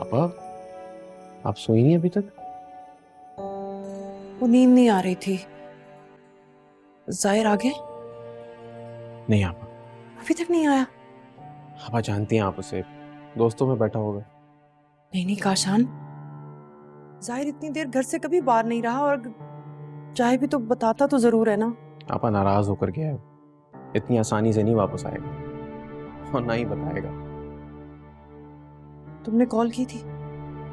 आपा, आप सोई नहीं अभी तक? वो नींद नहीं आ रही थी। जाहिर आ गए? नहीं आपा। अभी तक नहीं आया? आपा जानती हैं आप उसे, दोस्तों में बैठा होगा। नहीं नहीं काशान, जाहिर इतनी देर घर से कभी बाहर नहीं रहा, और चाहे भी तो बताता तो जरूर है ना। आपा नाराज होकर गया है, इतनी आसानी से नहीं वापस आएगा और ना ही बताएगा। तुमने कॉल की थी?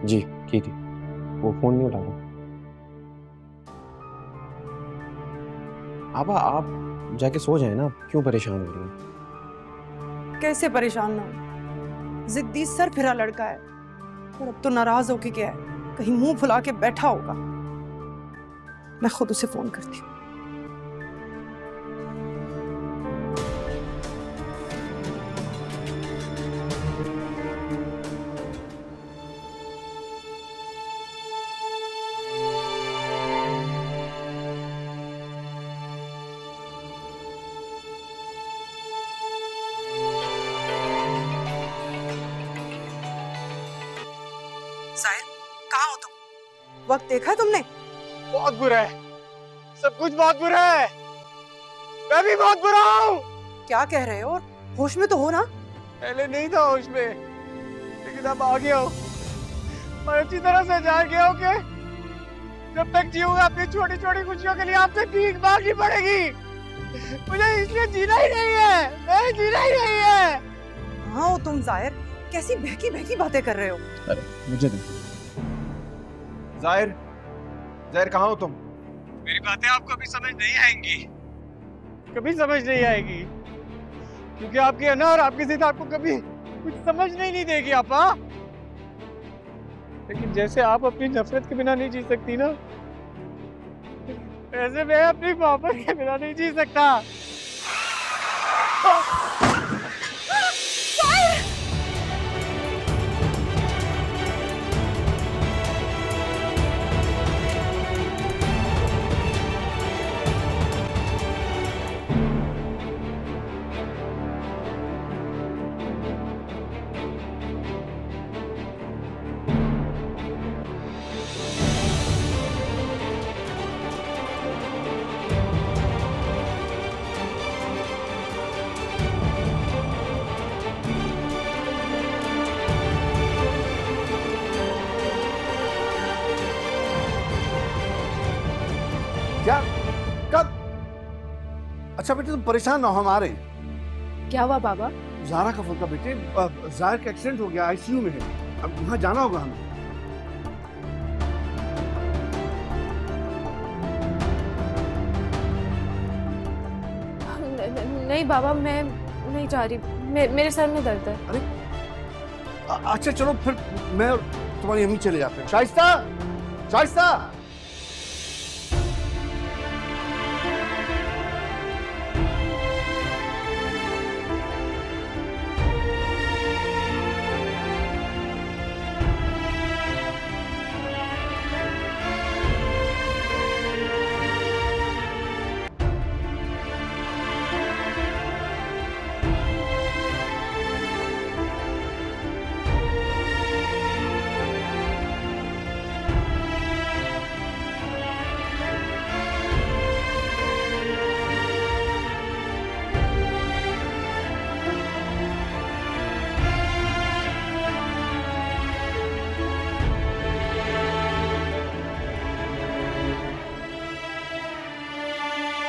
जी की थी, वो फोन नहीं उठा रहा। आपा आप जाके सो जाए ना, क्यों परेशान हो रही हैं? कैसे परेशान ना हो, जिद्दी सर फिरा लड़का है, और अब तो नाराज होके गया है, कहीं मुंह फुला के बैठा होगा। मैं खुद उसे फोन करती हूँ। जाहिर, कहाँ हो तुम? वक्त देखा है तुमने? बहुत बुरा है, सब कुछ बहुत बुरा है। मैं भी बहुत बुरा हूँ। क्या कह रहे हो? और होश में तो हो ना? पहले नहीं था होश में, लेकिन अब आ गया हूँ और अच्छी तरह से जान गया हूँ कि जब तक जीऊंगा अपनी छोटी छोटी खुशियों के लिए आपसे भीख मांगनी पड़ेगी। मुझे इसलिए जीना ही नहीं है, नहीं जीना ही नहीं है। हाँ हो तुम जाहिर, कैसी बहकी बहकी बातें कर रहे हो? अरे मुझे नहीं। जाहिर, जाहिर कहाँ हो तुम? मेरी बातें आपको अभी समझ नहीं आएंगी, कभी समझ नहीं आएगी, क्योंकि आपकी है ना, और आपकी जिद आपको कभी कुछ समझ नहीं देगी आपा। लेकिन जैसे आप अपनी नफरत के बिना नहीं जी सकती ना, वैसे मैं अपनी मोहब्बत के बिना नहीं जी सकता। क्या? कब? अच्छा बेटे तुम परेशान ना हो, हम आ रहे हैं। क्या हुआ बाबा? ज़ारा का फोन था बेटे, ज़ाहिर का एक्सीडेंट हो गया, आईसीयू में है, अब वहाँ जाना होगा हमें। नहीं बाबा, मैं नहीं जा रही, मेरे सर में दर्द है। अरे अच्छा चलो फिर मैं और तुम्हारी अम्मी चले जाते हैं। शाइस्ता, शाइस्ता।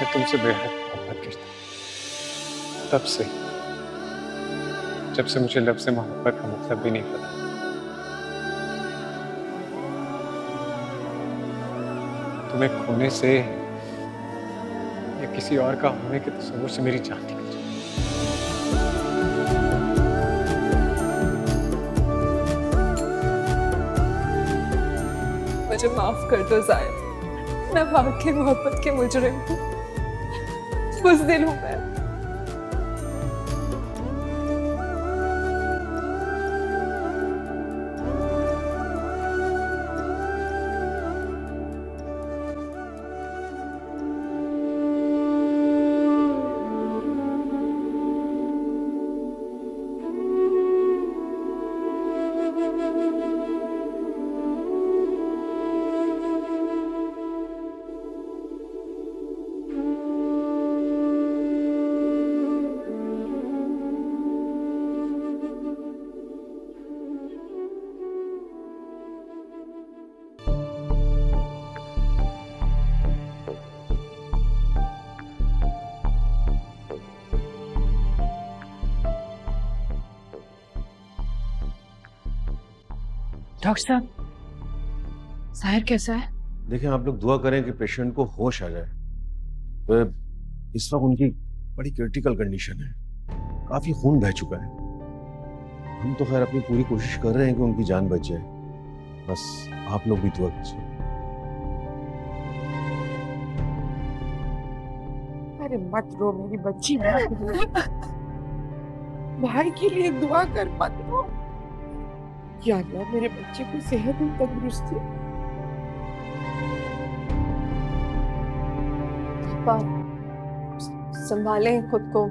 मैं तुमसे बेहद मोहब्बत करता हूँ, तब से जब से मुझे लफ्ज़ मोहब्बत का मतलब भी नहीं पता। तुम्हें खोने से या किसी और का होने के तस्वुर से मेरी जान निकल जाती। मुझे माफ कर दो जाहिर, मैं वाकई मोहब्बत के मुजरिम हूँ, बुज़दिल हूँ मैं। डॉक्टर साहब, साहिर कैसा है? देखें, आप लोग दुआ करें कि पेशेंट को होश आ जाए। तो इस वक्त उनकी बड़ी क्रिटिकल कंडीशन है, काफी खून बह चुका है। हम तो खैर अपनी पूरी कोशिश कर रहे हैं कि उनकी जान बच जाए, बस आप लोग भी दुआ कीजिए। अरे मत रो मेरी बच्ची, भाई के लिए दुआ कर, मत रो। या अल्लाह मेरे बच्चे को सेहत और तंदुरुस्ती। संभालें खुद को।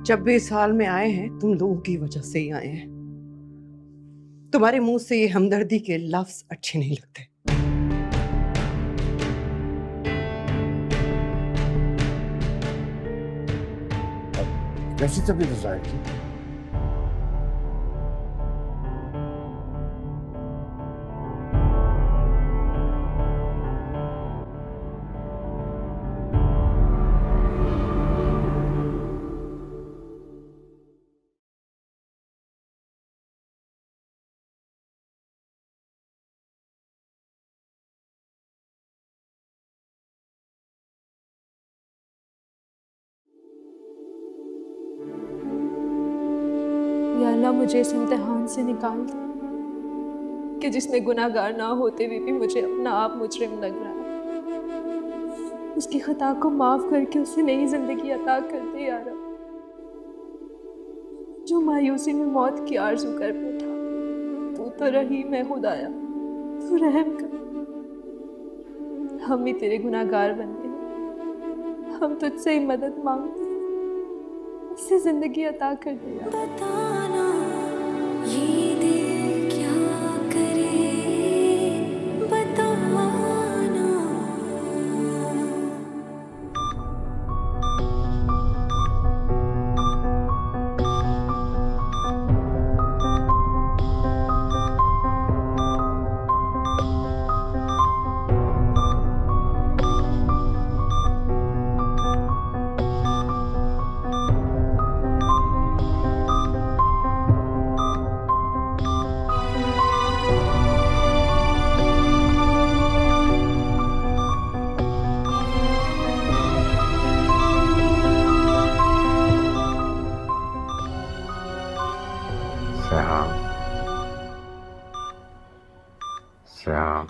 जब भी इस हाल में आए हैं तुम लोगों की वजह से ही आए हैं। तुम्हारे मुंह से ये हमदर्दी के लफ्ज अच्छे नहीं लगते। कैसी तबीयत है जाहिर की? या अल्लाह मुझे इस इम्तिहान से निकाल दे कि जिसमें गुनाहगार ना होते हुए भी मुझे अपना आप मुजरिम लग रहा है। उसकी खता को माफ करके उसे नई जिंदगी अता कर दे या रब। जो मायूसी में मौत की आरज़ू कर बैठा, तू तो रहीम है खुदाया, तू रहम कर। हम भी तेरे गुनाहगार बनते हैं, हम तुझसे ही मदद मांगते हैं, उससे जिंदगी अता कर दे या रब। ये दिल क्या करे बताना। श्याम, श्याम,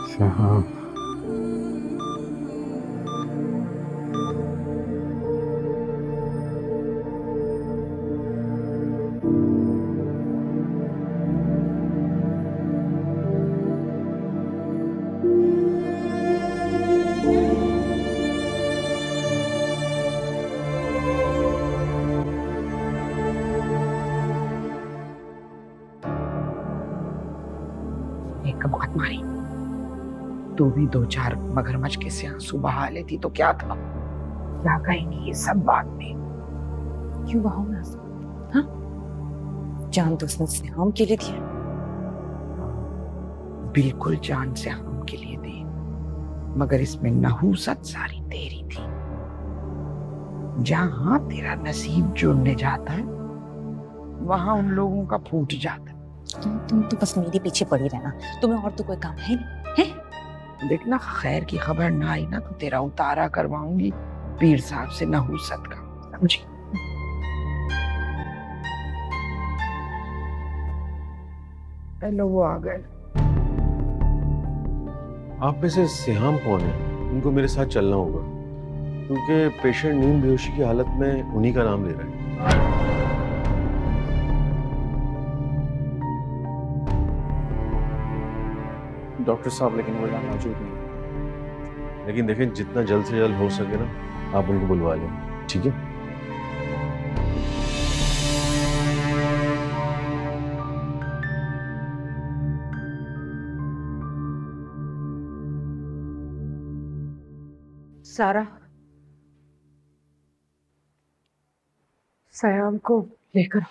श्याम, कबात मारी तो भी दो चार मगरमच्छ के से आंसू बहा लेती तो क्या था। क्या कहेंगी ये सब बात में? क्यों बहाऊं मैं आंसू? हाँ, जान तो उसने सिहाम के लिए दिया। बिल्कुल जान से हम के लिए दी, मगर इसमें नहूसत सारी तेरी थी। जहां तेरा नसीब जुड़ने जाता है वहां उन लोगों का फूट जाता है। तुम तो बस मेरे पीछे पड़ी रहना, तुम्हें और तो कोई काम है नहीं है? देखना खैर की खबर ना आई ना तो तेरा उतारा करवाऊंगी पीर साहब से नहूसत का, समझी? हेलो, वो आ गए। आप में से सिहाम कौन है? उनको मेरे साथ चलना होगा क्योंकि पेशेंट नींद बेहोशी की हालत में उन्हीं का नाम ले रहा है। डॉक्टर साहब लेकिन वो यहाँ मौजूद नहीं। लेकिन देखें जितना जल्द से जल्द हो सके ना आप उनको बुलवा लें, ठीक है? सारा, सयाम को लेकर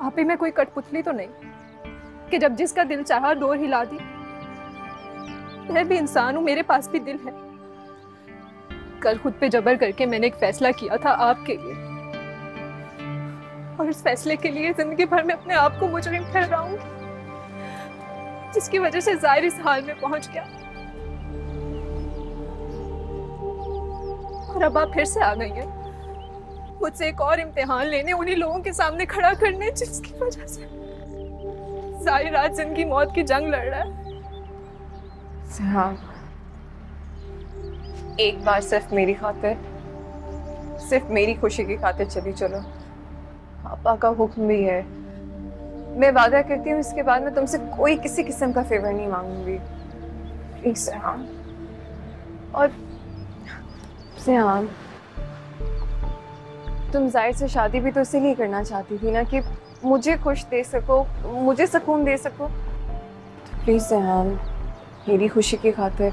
आप ही में कोई कठपुतली तो नहीं कि जब जिसका दिल चाहा डोर हिला दी। मैं भी इंसान हूं, मेरे पास भी दिल है। कल खुद पे जबर करके मैंने एक फैसला किया था आपके लिए, और इस फैसले के लिए जिंदगी भर में अपने आप को मुजरिम ठहराऊंगी, जिसकी वजह से जाहिर इस हाल में पहुंच गया। और अब आप फिर से आ गई हैं मुझसे एक और इम्तिहान लेने, उन्हीं लोगों के सामने खड़ा करने जिसकी वजह से सारी रात जिंदगी मौत की जंग लड़ रहा है। हाँ, एक बार सिर्फ मेरी खातिर, सिर्फ मेरी खुशी की खातिर चली चलो। पापा का हुक्म भी है। मैं वादा करती हूँ इसके बाद मैं तुमसे कोई किसी किस्म का फेवर नहीं मांगूंगी। प्लीज सिहाम। और सिहाम, तुम जाहिर से शादी भी तो इसीलिए करना चाहती थी ना कि मुझे खुश दे सको, मुझे सुकून दे सको। तो प्लीज सिहाम, मेरी खुशी की खातिर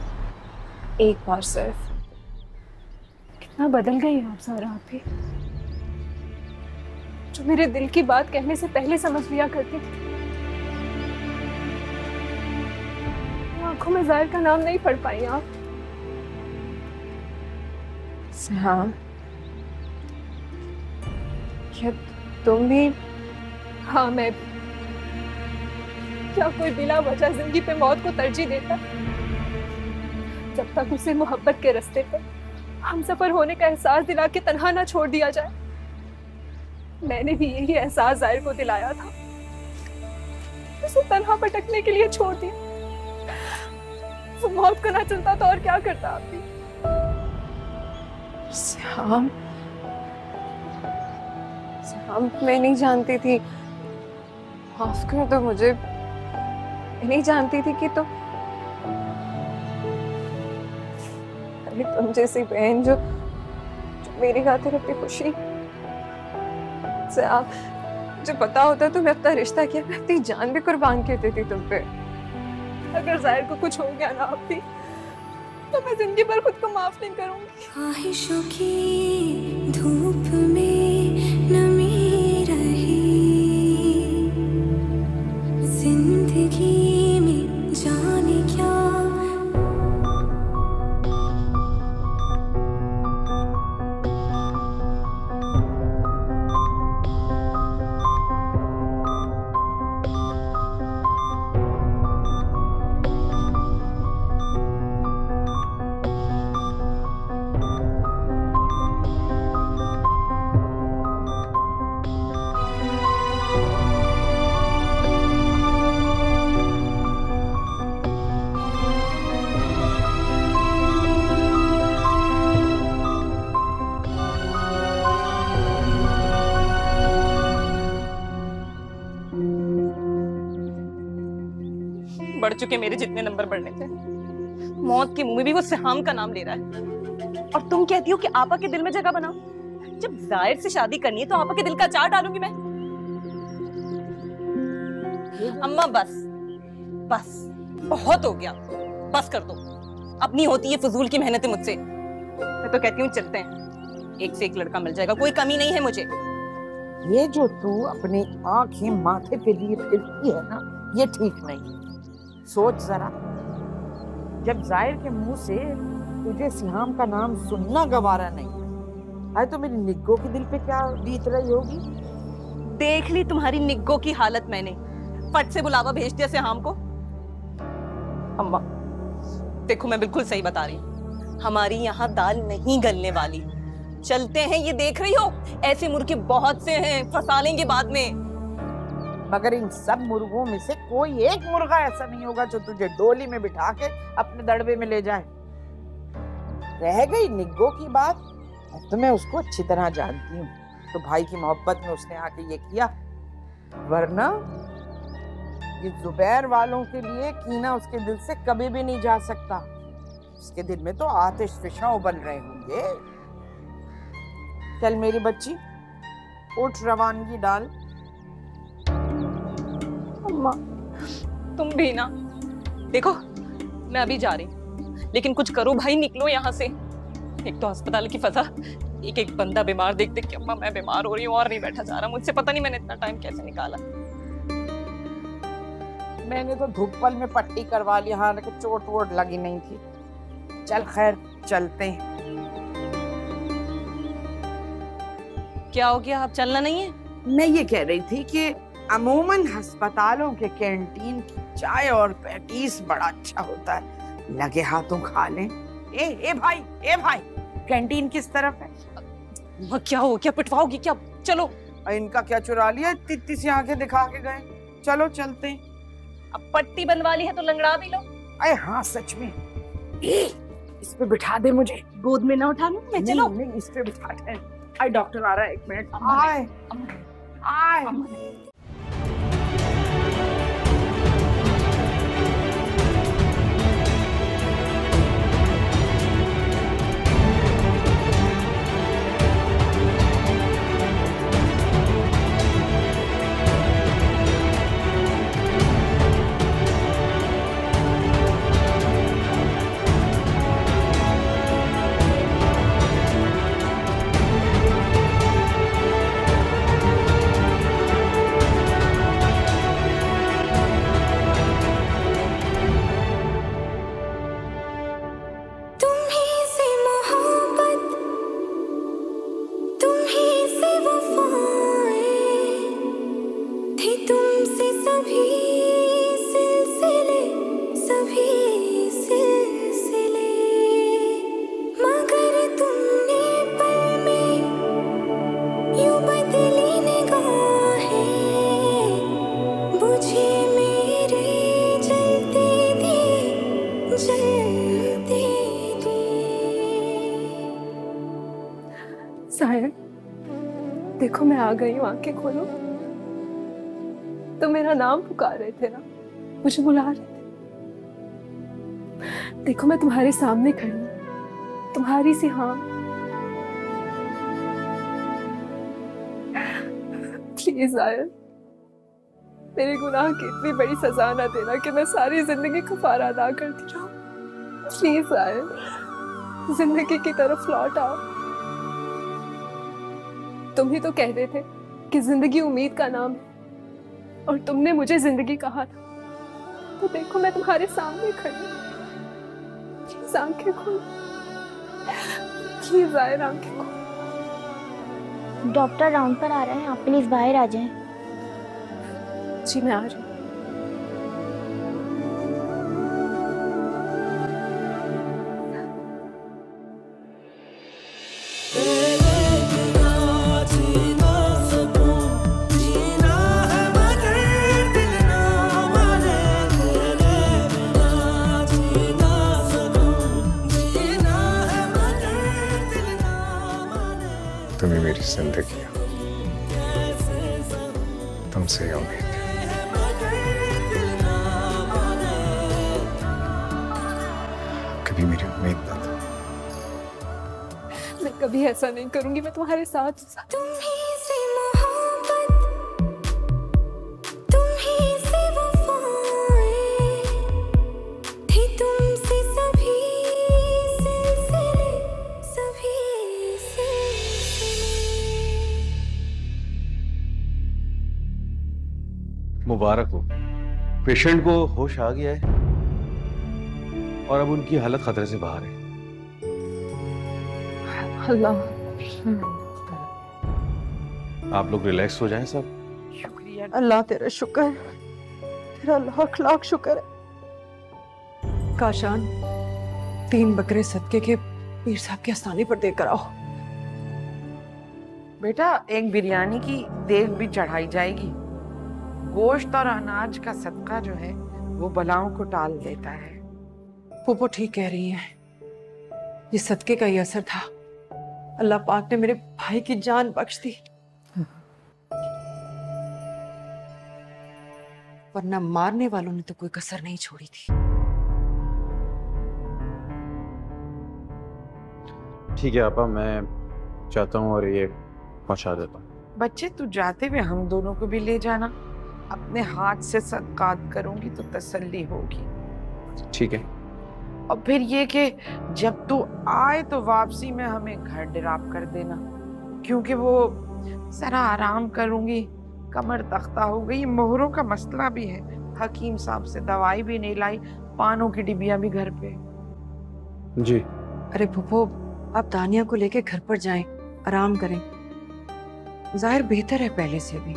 एक बार सिर्फ। कितना बदल गई आप सारा। आप ही जो मेरे दिल की बात कहने से पहले समझ लिया करती थी। आंखों में जाहिर का नाम नहीं पढ़ पाई आप। सिहाम, क्या तुम भी? हाँ, मैं भी। क्या कोई बिला वजह जिंदगी पे मौत को तरजीह देता? जब तक उसे मोहब्बत के रास्ते पर हम सफर होने का एहसास दिला के तन्हा ना छोड़ दिया जाए। मैंने भी यही एहसास जाहिर को दिलाया था, उसे तन्हा भटकने के लिए छोड़ दिया। वो मौत को ना चुनता तो और क्या करता आप भी? सिहाम, मैं नहीं जानती थी, माफ कर दो मुझे। मैं नहीं जानती थी कि तुम जैसी बहन जो मेरी खातिर अपनी खुशी से आप, जो पता होता तो मैं अपना रिश्ता किया, मैं अपनी जान भी कुर्बान कर देती तुम पे। अगर जाहिर को कुछ हो गया ना आप भी, तो मैं जिंदगी भर खुद को माफ नहीं करूंगी। ख्वाहिशों की धूप में नमी रही, जिंदगी में जाने क्या बढ़ चुके, मेरे जितने नंबर बढ़ने थे। मौत के मुंह में भी वो सिहाम का नाम ले रहा है, और तुम कहती हो कि आपा के दिल में जगह बनाओ। जब जाहिर से शादी करनी है तो आपा के दिल का अचार डालूंगी मैं। अम्मा बस बस, बहुत हो गया, बस कर दो। अपनी होती है फजूल की मेहनतें मुझसे। मैं तो कहती हूँ चलते हैं, एक से एक लड़का मिल जाएगा, कोई कमी नहीं है मुझे। ये जो तू अपनी आंखें माथे पे लिए फिरती है ना, ये ठीक नहीं। सोच जरा, जब जाहिर के मुंह से तुझे सिहाम का नाम सुनना गवारा नहीं है तो मेरी निग्गो के दिल पे क्या बीत रही होगी। देख ली तुम्हारी निग्गो की हालत मैंने, फट से बुलावा भेज दिया सिहाम को। अम्मा देखो, मैं बिल्कुल सही बता रही हूँ, हमारी यहाँ दाल नहीं गलने वाली। चलते हैं, ये देख रही हो ऐसे मुर्गे बहुत से हैं, फंसा लेंगे बाद में। मगर इन सब मुर्गों में से कोई एक मुर्गा ऐसा नहीं होगा जो तुझे डोली में बिठा के अपने दड़बे में ले जाए। रह गई निग्गो की बात, अब तो मैं उसको अच्छी तरह जानती हूँ, तो भाई की मोहब्बत में उसने आके ये किया, वरना ये जुबैर वालों के लिए कीना उसके दिल से कभी भी नहीं जा सकता। उसके दिल में तो आतिश फिशा उबल रहे होंगे। चल मेरी बच्ची, उठ, रवानगी डाल। अम्मा तुम भी ना, देखो मैं अभी जा रही हूँ, लेकिन कुछ करो भाई, निकलो यहाँ से। एक तो अस्पताल की फजा, एक एक बंदा बीमार देख देख के अम्मा मैं बीमार हो रही हूँ और नहीं बैठा जा रहा मुझसे। पता नहीं मैंने इतना टाइम कैसे निकाला। मैंने तो धुप्पल में पट्टी करवा ली, हालांकि चोट वोट लगी नहीं थी। चल खैर, चलते हैं। क्या हो गया, आप चलना नहीं है? मैं ये कह रही थी कि अमूमन अस्पतालों के कैंटीन की चाय और पैटीज बड़ा अच्छा होता है, लगे हाथों खा लें। ए भाई, कैंटीन किस तरफ है? क्या हो, क्या पिटवाओगी क्या? चलो। इनका क्या चुरा लिया, इतनी सी आंखें दिखा के गए। चलो चलते हैं। अब पट्टी बनवा ली है तो लंगड़ा भी लो। अरे हाँ सच में, इस पे बिठा दे मुझे। गोद में ना उठा लूं मैं? चलो नहीं, इस पे बिठा दे। आई डॉक्टर आ रहा है, 1 मिनट। आए आए। देखो मैं आ गई हूँ, आंखें खोलो। तो मेरा नाम पुकार रहे थे ना, मुझे बुला रहे थे। देखो मैं तुम्हारे सामने खड़ी हूँ, तुम्हारी सी हाँ। प्लीज आयल, मेरे गुनाह की इतनी बड़ी सजा ना देना कि मैं सारी जिंदगी कफारा अदा करती रहूं। प्लीज आयल, जिंदगी की तरफ लौट आओ। तुम ही तो कहते थे कि जिंदगी उम्मीद का नाम है, और तुमने मुझे जिंदगी कहा था। तो देखो मैं तुम्हारे सामने खड़ी हूं। प्लीज आंखें खोलो, प्लीज आए, आंखें खोलो। डॉक्टर राउंड पर आ रहे हैं, आप प्लीज बाहर आ जाएं। जी मैं आ रही हूँ। तुम्हें मेरी जिंदगी, तुमसे उम्मीद। कभी ऐसा नहीं करूंगी, मैं तुम्हारे साथ। तुम्हीं से मोहब्बत, तुम्हीं से वफाएं, थे तुमसे सभी सिलसिले, सभी सिलसिले। मुबारक हो, पेशेंट को होश आ गया है और अब उनकी हालत खतरे से बाहर है। अल्लाह, आप लोग रिलैक्स हो जाएं सब। शुक्रिया। अल्लाह तेरा शुक्र, तेरा लाख लाख शुक्र है। काशान, 3 बकरे सदके के पीर साहब के आस्थाने पर देकर आओ। बेटा, एक बिरयानी की देग भी चढ़ाई जाएगी। गोश्त और अनाज का सदका जो है वो बलाओं को टाल देता है। फूफो ठीक कह रही है, ये सदके का ही असर था। अल्लाह पाक ने मेरे भाई की जान बख्श दी, वरना मारने वालों ने तो कोई कसर नहीं छोड़ी थी। ठीक है आपा, मैं चाहता हूँ और ये पहुंचा देता हूँ। बच्चे, तू जाते हुए हम दोनों को भी ले जाना। अपने हाथ से सदकात करूंगी तो तसल्ली होगी। ठीक है। और फिर ये कि जब तू आए तो वापसी में हमें घर ड्रॉप कर देना, क्योंकि वो जरा आराम करूंगी, कमर तख्ता हो गई। मोहरों का मसला भी है, हकीम साहब से दवाई भी नहीं लाई, पानों की डिबिया भी घर पे। जी। अरे फूफो, आप दानिया को लेके घर पर जाएं, आराम करें। जाहिर बेहतर है पहले से भी,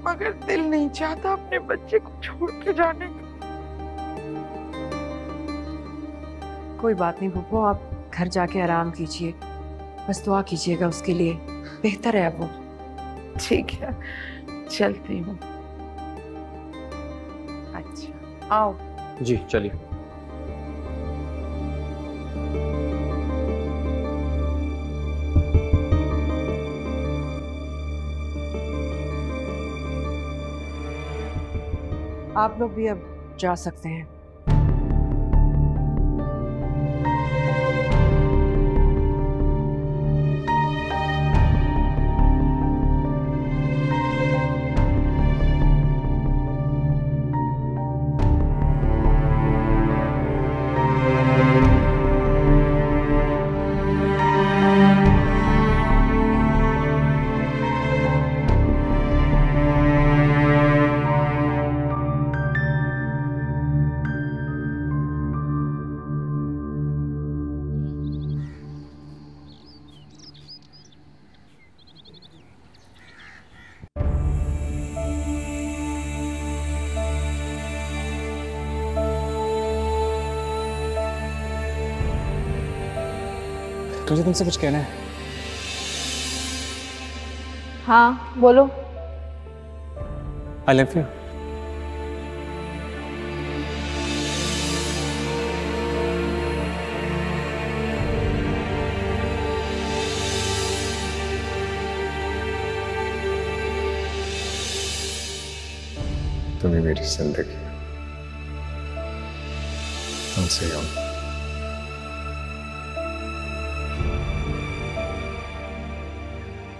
मगर दिल नहीं चाहता अपने बच्चे को छोड़ के जाने का। कोई बात नहीं फूफो, आप घर जाके आराम कीजिए, बस दुआ कीजिएगा उसके लिए, बेहतर है अब वो। ठीक है, चलती हूँ। अच्छा, आओ। जी चलिए। आप लोग भी अब जा सकते हैं। मुझे तुमसे कुछ कहना है। हाँ बोलो। I love you. तुम्हें मेरी जिंदगी, तुमसे हूं।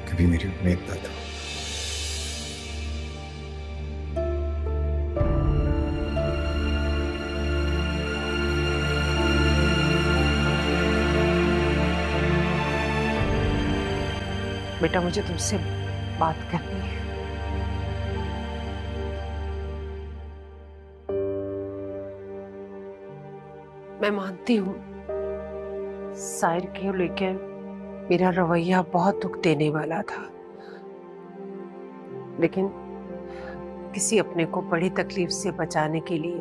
कभी मेरी उम्मीद ना था। बेटा, मुझे तुमसे बात करनी है। मैं मानती हूँ साहिर के लेकर मेरा रवैया बहुत दुख देने वाला था, लेकिन किसी अपने को बड़ी तकलीफ से बचाने के लिए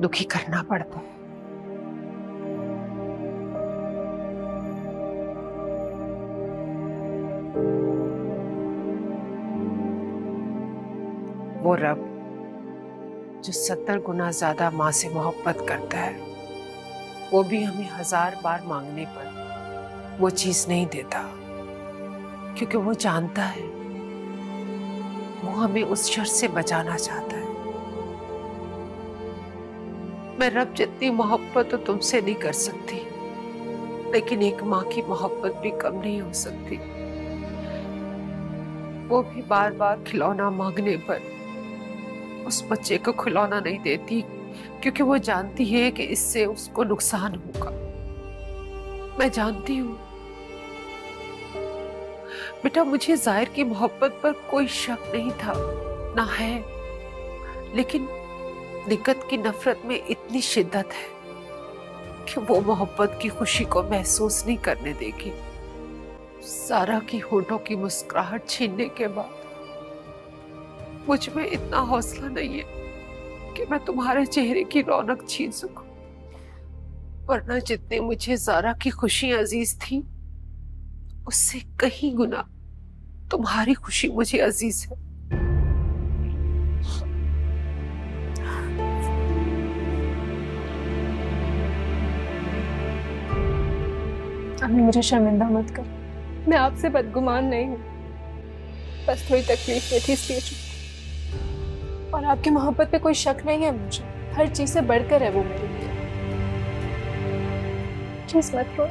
दुखी करना पड़ता है। वो रब जो 70 गुना ज्यादा माँ से मोहब्बत करता है, वो भी हमें 1000 बार मांगने पर वो चीज नहीं देता, क्योंकि वो जानता है वो हमें उस शर से बचाना चाहता है। मैं रब जितनी मोहब्बत तो तुमसे नहीं कर सकती, लेकिन एक माँ की मोहब्बत भी कम नहीं हो सकती। वो भी बार बार खिलौना मांगने पर उस बच्चे को खिलौना नहीं देती, क्योंकि वो जानती है कि इससे उसको नुकसान होगा। मैं जानती हूँ बेटा, मुझे जाहिर की मोहब्बत पर कोई शक नहीं था, ना है, लेकिन निकत की नफरत में इतनी शिद्दत है कि वो मोहब्बत की खुशी को महसूस नहीं करने देगी। सारा की होठों की मुस्कुराहट छीनने के बाद मुझ में इतना हौसला नहीं है कि मैं तुम्हारे चेहरे की रौनक छीन सकूं, वरना जितने मुझे जारा की खुशी अजीज थी, उससे कहीं गुना तुम्हारी खुशी मुझे अजीज है। अम्मी, मुझे शर्मिंदा मत कर। मैं आपसे बदगुमान नहीं हूँ, बस थोड़ी तकलीफ में थी इसलिए चुप। और आपकी मोहब्बत पे कोई शक नहीं है मुझे, हर चीज से बढ़कर है वो मेरे लिए। प्लीज मत रो।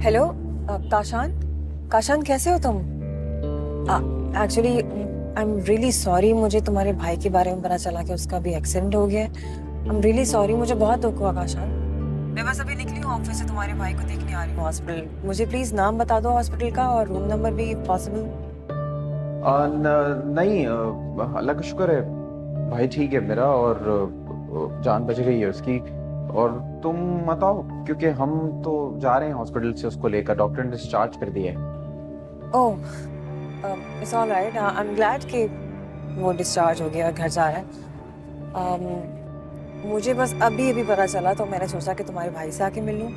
हेलो काशान, काशान कैसे हो तुम? Actually I am really sorry, मुझे तुम्हारे भाई के बारे में पता चला कि उसका भी एक्सीडेंट हो गया है। आई एम रियली सॉरी, मुझे बहुत दुख हुआ काशान। मैं बस अभी निकली हूँ ऑफिस से, तुम्हारे भाई को देखने आ रही हूँ हॉस्पिटल। मुझे प्लीज नाम बता दो हॉस्पिटल का और रूम नंबर भी पॉसिबल। नहीं, अल्लाह का शुक्र है, भाई ठीक है मेरा और जान बच गई है उसकी। और तुम मत आओ, क्योंकि हम तो जा रहे हैं हॉस्पिटल से उसको लेकर, डॉक्टर ने डिस्चार्ज कर दिया है। Oh, it's all right. I am glad कि वो डिस्चार्ज हो गया और घर जा रहा है। मुझे बस अभी अभी पता चला, तो मैंने सोचा कि तुम्हारे भाई से आके मिल लूँ।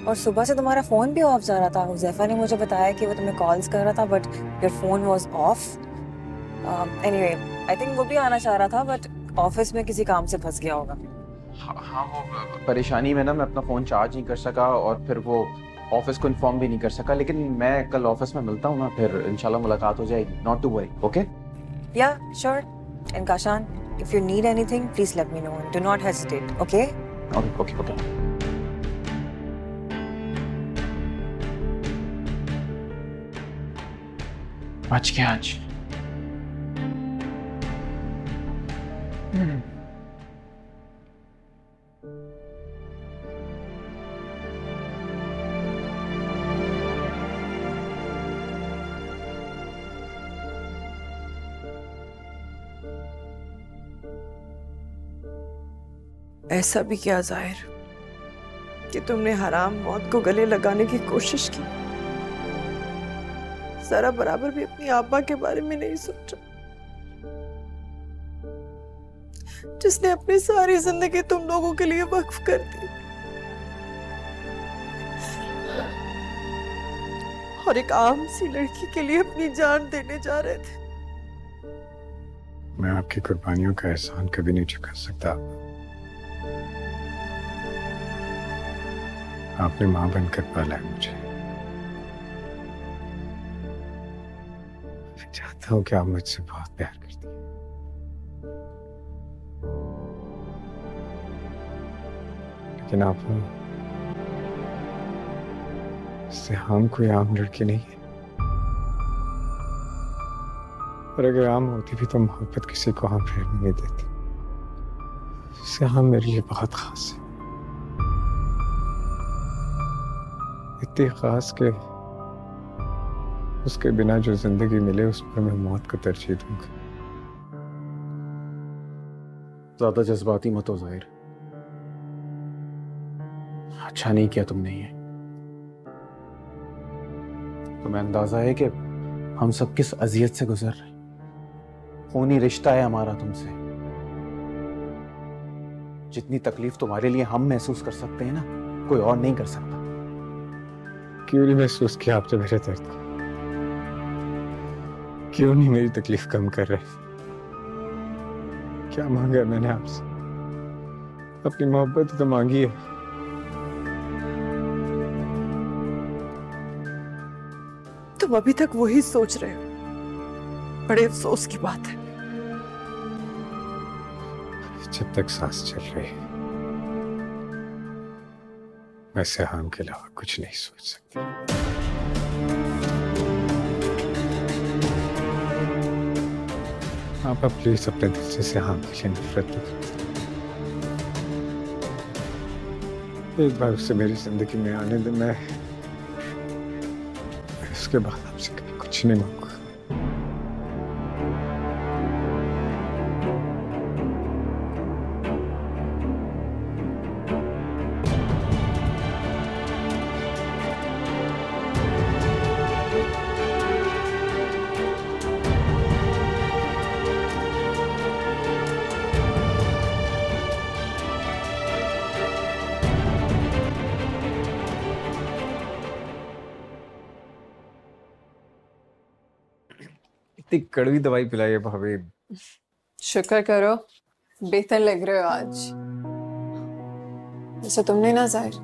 और सुबह से तुम्हारा फ़ोन भी ऑफ जा रहा था। हुज़ैफा ने मुझे बताया कि वो तुम्हें कॉल्स कर रहा था, but your phone was of. Anyway, I think वो भी आना चाह रहा था, बट ऑफिस में किसी काम से फंस गया होगा। हाँ, वो परेशानी में ना मैं अपना फ़ोन चार्ज नहीं कर सका और फिर वो ऑफिस को इन्फॉर्म भी नहीं कर सका। लेकिन मैं कल ऑफिस में मिलता हूँ ना, फिर इंशाल्लाह मुलाकात हो जाएगी। Not to worry, okay? Yeah sure. And Kashan, if you need anything please let me know, do not hesitate, okay? Okay okay. बच गया आज। ऐसा भी क्या जाहिर कि तुमने हराम मौत को गले लगाने की कोशिश की। जरा बराबर भी अपनी आबा के बारे में नहीं सोचा, जिसने अपनी सारी जिंदगी तुम लोगों के लिए वक्फ कर दी। और एक आम सी लड़की के लिए अपनी जान देने जा रहे थे। मैं आपकी कुर्बानियों का एहसान कभी नहीं चुका सकता। आपने मां बनकर पाला है मुझे। मैं चाहता हूं कि आप मुझसे बहुत प्यार करती हैं, लेकिन आप सिहाम कोई आम लड़की नहीं है। और अगर आम होती भी तो मोहब्बत किसी को आम रहने नहीं देती। सिहाम मेरे लिए बहुत खास है, इतनी खास के उसके बिना जो जिंदगी मिले उस पर मैं मौत को तरजीह दूंगा। ज्यादा जज्बाती मत हो जाहिर, अच्छा नहीं किया तुमने ये। तुम्हें अंदाजा है कि हम सब किस अजियत से गुजर रहे हैं। खूनी रिश्ता है हमारा तुमसे। जितनी तकलीफ तुम्हारे लिए हम महसूस कर सकते हैं ना, कोई और नहीं कर सकता। क्यों नहीं महसूस किया आपने मेरे दर्द को? क्यों नहीं मेरी तकलीफ कम कर रहे? क्या मांगा है मैंने आपसे? अपनी मोहब्बत तो मांगी है। तुम अभी तक वही सोच रहे हो, बड़े अफसोस की बात है। जब तक सांस चल रही है मैं सिहाम के अलावा कुछ नहीं सोच सकती। आप प्लीज अपने दिल से सिहाम के लिए नफरत मत करें। एक बार उसे मेरी जिंदगी में आने दे, मैं उसके बाद आपसे कभी कुछ नहीं मांगूंगा। इतनी कड़वी दवाई पिलाई है भाभी। शुक्र करो, बेहतर लग रहे हो आज। वैसे तुमने ना जाहिर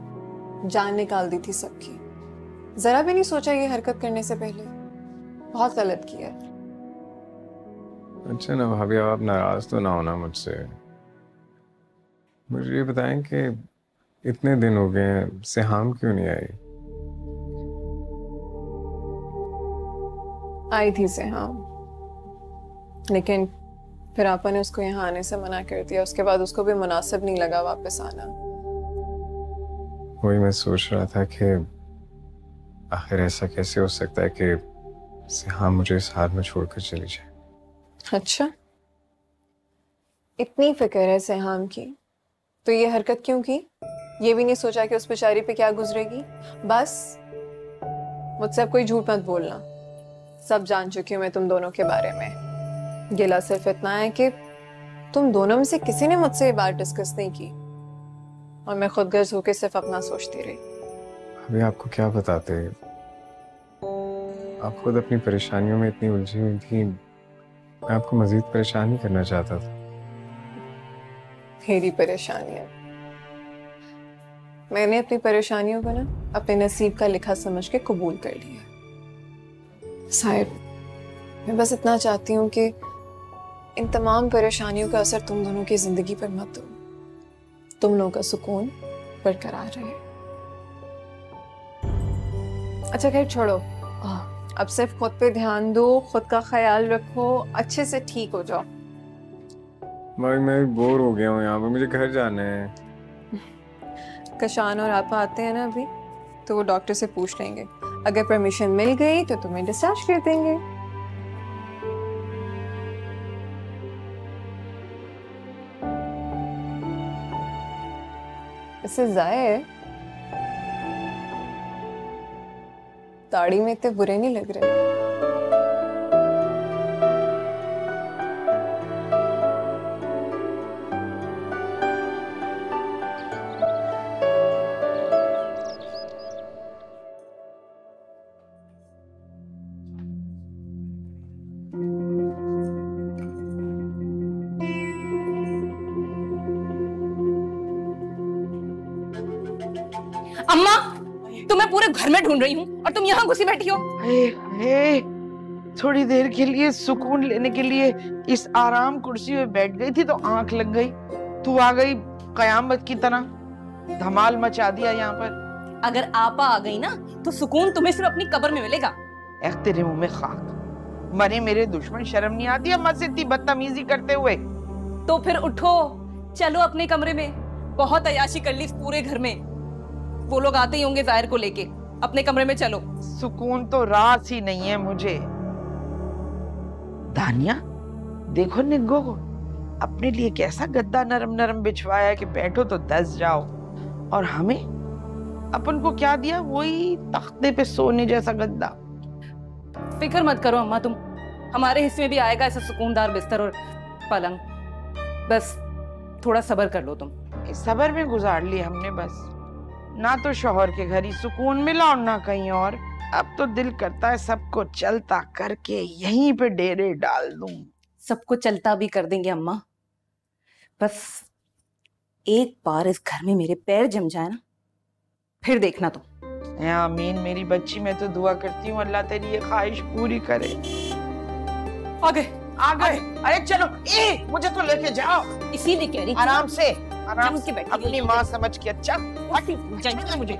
जान निकाल दी थी सबकी। जरा भी नहीं सोचा ये हरकत करने से पहले। बहुत गलत किया। अच्छा ना भाभी, आप नाराज तो ना होना मुझसे। मुझे ये बताएं कि इतने दिन हो गए हैं, सिहाम क्यों नहीं आई? आई थी सिहाम, लेकिन फिर आपा ने उसको यहाँ आने से मना कर दिया। उसके बाद उसको भी मुनासिब नहीं लगा वापस आना। वही मैं सोच रहा था कि आखिर ऐसा कैसे हो सकता है कि सिहाम मुझे इस हाल में छोड़कर चली जाए। अच्छा, इतनी फिक्र है सिहाम की तो ये हरकत क्यों की? ये भी नहीं सोचा कि उस बेचारी पे क्या गुजरेगी? बस मुझसे अब कोई झूठ मत बोलना। सब जान चुकी हूँ मैं तुम दोनों के बारे में। गिला सिर्फ इतना है कि तुम दोनों में से किसी ने मुझसे ये बात डिस्कस नहीं की और मैं खुदगर्ज होकर सिर्फ अपना सोचती रही। अभी आपको क्या बताते, आप खुद अपनी परेशानियों में इतनी उलझी हुई थी, मैं आपको मजीद परेशान नहीं करना चाहता था। मेरी परेशानियां, मैंने अपनी परेशानियों को ना अपने नसीब का लिखा समझ के कबूल कर लिया। साहिब, मैं बस इतना चाहती हूँ कि इन तमाम परेशानियों का असर तुम दोनों की जिंदगी पर मत हो। तुम लोगों का सुकून बरकरार रहे। अच्छा खैर छोड़ो, अब सिर्फ खुद पे ध्यान दो, खुद का ख्याल रखो, अच्छे से ठीक हो जाओ। भाई मैं बोर हो गया हूँ यहाँ पे, मुझे घर जाना है। कशान और आपा आते हैं ना अभी, तो वो डॉक्टर से पूछ लेंगे। अगर परमिशन मिल गई तो तुम्हें डिस्चार्ज कर देंगे। इससे जाए दाढ़ी में इतने बुरे नहीं लग रहे। अम्मा, तुम्हें पूरे घर में ढूंढ रही हूँ और तुम यहाँ घुसी बैठी हो। थोड़ी देर के लिए सुकून लेने के लिए इस आराम कुर्सी में बैठ गई थी तो आंख लग गई। तू आ गई कयामत की तरह, धमाल मचा दिया यहाँ पर। अगर आपा आ गई ना तो सुकून तुम्हें सिर्फ अपनी कब्र में मिलेगा। तेरे मुंह में खाक। मरे मेरे दुश्मन, शर्म नहीं आती अम्मा से इतनी बदतमीजी करते हुए? तो फिर उठो, चलो अपने कमरे में। बहुत अयाशी कर ली इस पूरे घर में। वो लोग आते ही होंगे जाहिर को लेके। अपने कमरे में चलो। सुकून तो रास ही नहीं है मुझे। दानिया, देखो निग्गो को अपने लिए कैसा गद्दा नरम नरम बिछवाया कि बैठो तो दस जाओ, और हमें अपन को क्या दिया? वही तख्ते पे सोने जैसा गद्दा। फिक्र मत करो अम्मा तुम, हमारे हिस्से में भी आएगा ऐसा सुकूनदार बिस्तर और पलंग। बस थोड़ा सब्र कर लो तुम। इस सब्र में गुजार लिया हमने बस। ना तो शौहर के घर ही सुकून मिला और ना कहीं और। अब तो दिल करता है सबको चलता करके यहीं पे डेरे डाल दूं। सबको चलता भी कर देंगे अम्मा, बस एक बार इस घर में मेरे पैर जम जाए ना, फिर देखना तुम। आमीन मेरी बच्ची, मैं तो दुआ करती हूँ अल्लाह तेरी ये ख्वाहिश पूरी करे। आ गए। अरे चलो, मुझे तो लेके जाओ। इसीलिए कह रही थी आराम से जम के बैठी अपनी माँ समझ के। अच्छा मुझे